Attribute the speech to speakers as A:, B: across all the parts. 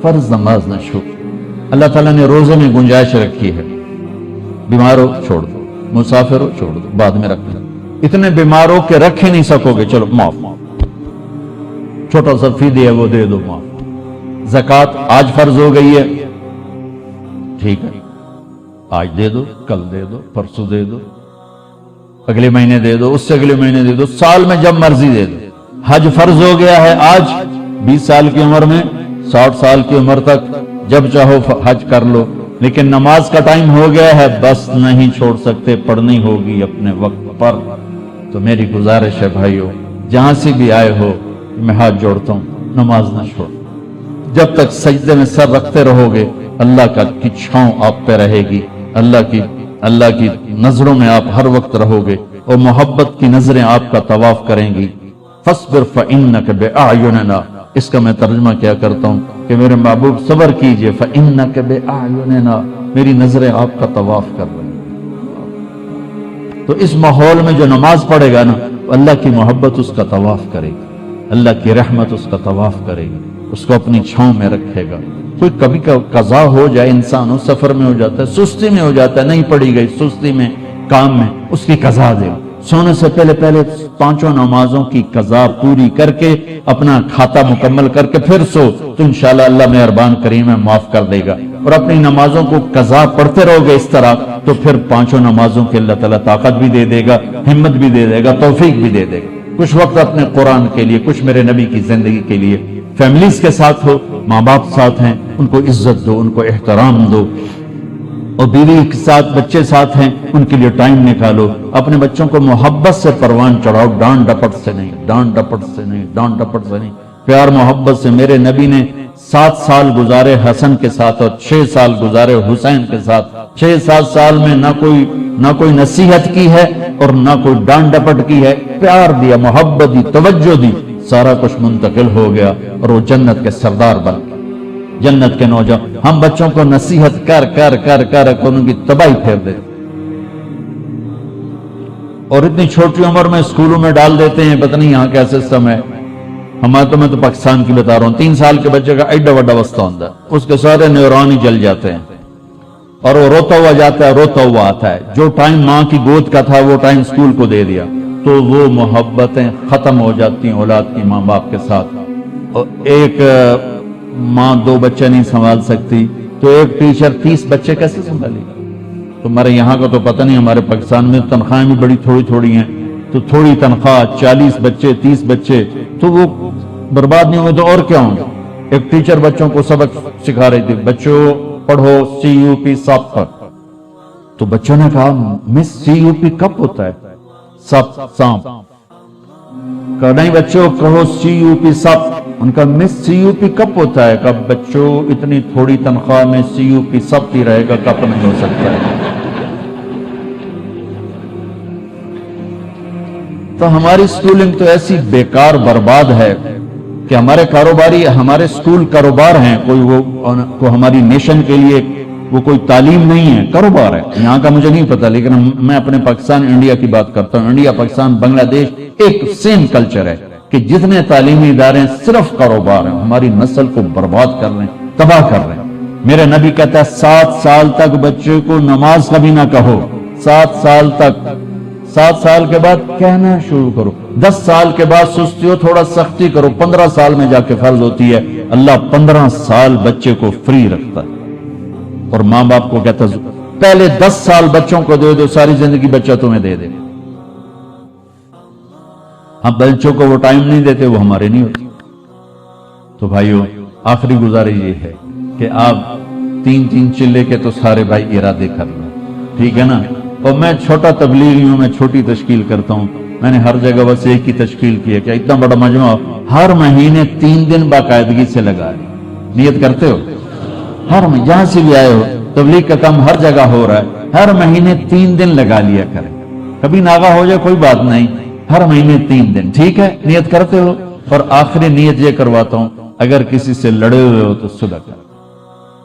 A: فرض نماز نہ چھوڑ. اللہ تعالیٰ نے روزے میں گنجائش رکھی ہے. بیمار ہو چھوڑ دو, مسافر ہو چھوڑ دو, بعد میں رکھ لو. اتنے بیمار ہو کہ رکھ ہی نہیں سکو گے, چلو معاف. چھوٹا سا فدیہ ہے وہ دے دو, معاف. زکوٰۃ آج فرض ہو گئی ہے, ٹھیک ہے, آج دے دو, کل دے دو, پرسوں دے دو, اگلے مہینے دے دو, اس سے اگلے مہینے دے دو, سال میں جب مرضی دے دو. حج فرض ہو گیا ہے آج, 20 سال کی عمر میں 60 سال کی عمر تک جب چاہو حج کر لو. لیکن نماز کا ٹائم ہو گیا ہے, بس نہیں چھوڑ سکتے, پڑھنی ہوگی اپنے وقت پر. تو میری گزارش ہے بھائیو, جہاں سے بھی آئے ہو, میں ہاتھ جوڑتا ہوں, نماز نہ چھوڑ. جب تک سجدے میں سر رکھتے رہو گے, اللہ کی چھاؤں آپ پہ رہے گی, اللہ کی نظروں میں آپ ہر وقت رہو گے, اور محبت کی نظریں آپ کا طواف کریں گی. فاصبر فإنک بأعیننا, اس کا میں ترجمہ کیا کرتا ہوں کہ میرے محبوب صبر کیجئے, فإنک بأعیننا, میری نظریں آپ کا طواف کر رہی ہیں. تو اس ماحول میں جو نماز پڑھے گا نا, اللہ کی محبت اس کا طواف کرے گی, اللہ کی رحمت اس کا طواف کرے گی, اس کو اپنی چھاؤں میں رکھے گا. کوئی کبھی قضا ہو جائے, انسان ہو سفر میں ہو جاتا ہے, سستی میں ہو جاتا ہے, نہیں پڑھی گئی, سستی میں, کام میں, اس کی قضا دے. سونے سے پہلے 5 نمازوں کی قضا پوری کر کے اپنا کھاتا مکمل کر کے پھر سو, تو انشاءاللہ اللہ مہربان کریم ہے, معاف کر دے گا. اور اپنی نمازوں کو قضا پڑھتے رہو گے اس طرح, تو پھر 5 نمازوں کے اللہ تعالیٰ طاقت بھی دے دے گا, ہمت بھی دے دے گا, توفیق بھی دے دے گا. کچھ وقت اپنے قرآن کے لیے, کچھ میرے نبی کی زندگی کے لیے, فیملیز کے ساتھ ہو, ماں باپ ساتھ ہیں, ان کو عزت دو, ان کو احترام دو, اور بیوی کے ساتھ, بچے ساتھ ہیں, ان کے لیے ٹائم نکالو. اپنے بچوں کو محبت سے پروان چڑھاؤ, ڈانٹ ڈپٹ سے نہیں, ڈانٹ ڈپٹ سے نہیں, ڈانٹ ڈپٹ سے نہیں, پیار محبت سے. میرے نبی نے 7 سال گزارے حسن کے ساتھ اور 6 سال گزارے حسین کے ساتھ. 6-7 سال میں نہ کوئی نصیحت کی ہے اور نہ کوئی ڈانٹ ڈپٹ کی ہے, پیار دیا, محبت دی, توجہ دی, سارا کچھ منتقل ہو گیا, اور وہ جنت کے سردار بن گئے, جنت کے نوجوان. ہم بچوں کو نصیحت کر کر کر کر ان کی تباہی پھیر دیتے, اور اتنی چھوٹی عمر میں اسکولوں میں ڈال دیتے ہیں. پتہ نہیں یہاں کیا سسٹم ہے, ہمارے میں تو پاکستان کی بتا رہا ہوں. 3 سال کے بچے کا ایڈا وڈا وسطہ ہوتا ہے, اس کے سارے نیورون ہی جل جاتے ہیں, اور وہ روتا ہوا جاتا ہے, روتا ہوا آتا ہے. جو ٹائم ماں کی گود کا تھا وہ ٹائم اسکول کو دے دیا, تو وہ محبتیں ختم ہو جاتی ہیں اولاد کی ماں باپ کے ساتھ. اور ایک ماں 2 بچے نہیں سنبھال سکتی, تو ایک ٹیچر 30 بچے کیسے سنبھالے گا؟ تمہارے یہاں کا تو پتہ نہیں, ہمارے پاکستان میں تنخواہیں بھی بڑی تھوڑی ہیں, تو تھوڑی تنخواہ, 40 بچے, 30 بچے, تو وہ برباد نہیں ہوئے تو اور کیا ہوں. ایک ٹیچر بچوں کو سبق سکھا رہی تھی, بچوں پڑھو CUP سپ. تو بچوں نے کہا, مس CUP کب ہوتا ہے؟ سپ, سانپ. کہا نہیں بچوں کہو CUP سپ. ان کا مس CUP کب ہوتا ہے؟ کب بچوں اتنی تھوڑی تنخواہ میں CUP سب ہی رہے گا, کب نہیں ہو سکتا ہے. تو ہماری سکولنگ تو ایسی بیکار برباد ہے کہ ہمارے کاروباری, ہمارے سکول کاروبار ہیں. کوئی ہماری نیشن کے لیے وہ کوئی تعلیم نہیں ہے, کاروبار ہے. یہاں کا مجھے نہیں پتا, لیکن میں اپنے پاکستان انڈیا کی بات کرتا ہوں. انڈیا, پاکستان, بنگلہ دیش ایک سیم کلچر ہے کہ جتنے تعلیمی ادارے ہیں صرف کاروبار ہیں, ہماری نسل کو برباد کر رہے ہیں, تباہ کر رہے ہیں. میرے نبی کہتا ہے 7 سال تک بچے کو نماز کبھی نہ کہو, 7 سال تک. 7 سال کے بعد کہنا شروع کرو. 10 سال کے بعد سستی ہو, تھوڑا سختی کرو. 15 سال میں جا کے فرض ہوتی ہے. اللہ 15 سال بچے کو فری رکھتا ہے, اور ماں باپ کو کہتا ہے پہلے 10 سال بچوں کو دے دو, ساری زندگی بچہ تمہیں دے دے. ہم بچوں کو وہ ٹائم نہیں دیتے, وہ ہمارے نہیں ہوتے. تو بھائیو, آخری گزارش یہ ہے کہ آپ 3 چلے کے تو سارے بھائی ارادے کر لیں, ٹھیک ہے نا. اور میں چھوٹا تبلیغی ہوں, میں چھوٹی تشکیل کرتا ہوں. میں نے ہر جگہ بس ایک ہی تشکیل کی ہے کہ اتنا بڑا مجمع ہر مہینے 3 دن باقاعدگی سے لگا ہے. نیت کرتے ہو؟ ہر مہینے جہاں سے بھی آئے ہو, تبلیغ کا کام ہر جگہ ہو رہا ہے, ہر مہینے 3 دن لگا لیا کریں. کبھی ناغا ہو جائے کوئی بات نہیں, ہر مہینے 3 دن, ٹھیک ہے؟ نیت کرتے ہو. اور آخری نیت یہ کرواتا ہوں, اگر کسی سے لڑے ہوئے ہو تو صلح کرو.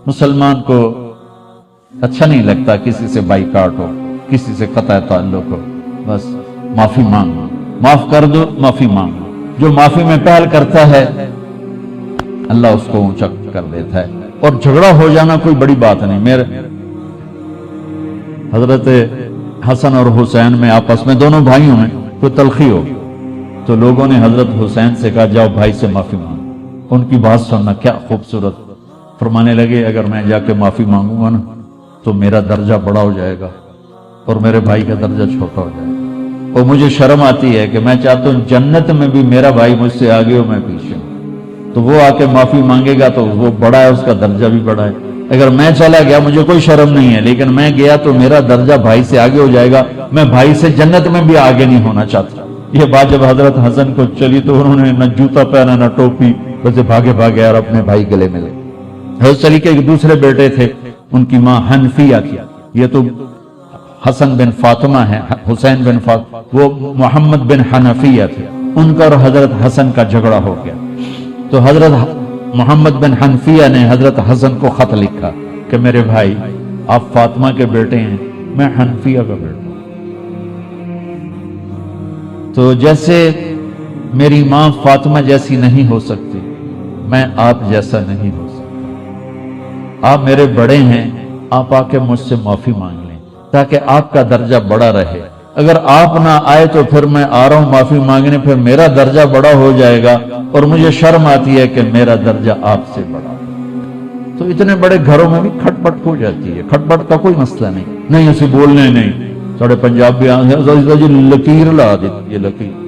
A: مسلمان کو اچھا نہیں لگتا کسی سے بائیکاٹ ہو, کسی سے قطع تعلق ہو. بس معافی مانگو, معاف کر دو, معافی مانگو. جو معافی میں پہل کرتا ہے اللہ اس کو اونچا کر دیتا ہے. اور جھگڑا ہو جانا کوئی بڑی بات نہیں. میرے حضرت حسن اور حسین میں آپس میں دونوں بھائیوں میں کوئی تلخی ہو تو لوگوں نے حضرت حسین سے کہا جاؤ بھائی سے معافی مانگو. ان کی بات سننا کیا خوبصورت. فرمانے لگے اگر میں جا کے معافی مانگوں گا نا تو میرا درجہ بڑا ہو جائے گا اور میرے بھائی کا درجہ چھوٹا ہو جائے گا. اور مجھے شرم آتی ہے کہ میں چاہتا ہوں جنت میں بھی میرا بھائی مجھ سے آگے ہو میں پیچھے ہوں. تو وہ آ کے معافی مانگے گا تو وہ بڑا ہے, اس کا درجہ بھی بڑا ہے. اگر میں چلا گیا مجھے کوئی شرم نہیں ہے, لیکن میں گیا تو میرا درجہ بھائی سے آگے ہو جائے گا. میں بھائی سے جنت میں بھی آگے نہیں ہونا چاہتا. یہ بات جب حضرت حسن کو چلی تو انہوں نے نہ جوتا پہنا نہ ٹوپی, بس بھاگے بھاگے اور اپنے بھائی گلے ملے. حضرت علی کے ایک دوسرے بیٹے تھے, ان کی ماں حنفیہ تھی. یہ تو حسن بن فاطمہ ہے, حسین بن فاطمہ, وہ محمد بن حنفیہ تھے. ان کا اور حضرت حسن کا جھگڑا ہو گیا تو حضرت محمد بن حنفیہ نے حضرت حسن کو خط لکھا کہ میرے بھائی آپ فاطمہ کے بیٹے ہیں, میں حنفیہ کا بیٹا ہوں. تو جیسے میری ماں فاطمہ جیسی نہیں ہو سکتی, میں آپ جیسا نہیں ہو سکتا. آپ میرے بڑے ہیں, آپ آ کے مجھ سے معافی مانگ لیں تاکہ آپ کا درجہ بڑا رہے. اگر آپ نہ آئے تو پھر میں آ رہا ہوں معافی مانگنے, پھر میرا درجہ بڑا ہو جائے گا اور مجھے شرم آتی ہے کہ میرا درجہ آپ سے بڑا. تو اتنے بڑے گھروں میں بھی کھٹ پٹ ہو جاتی ہے. کھٹ پٹ کا کوئی مسئلہ نہیں, نہیں اسے بولنے نہیں. ساڑھے پنجاب بھی جی لکیر لا دیتی, یہ لکیر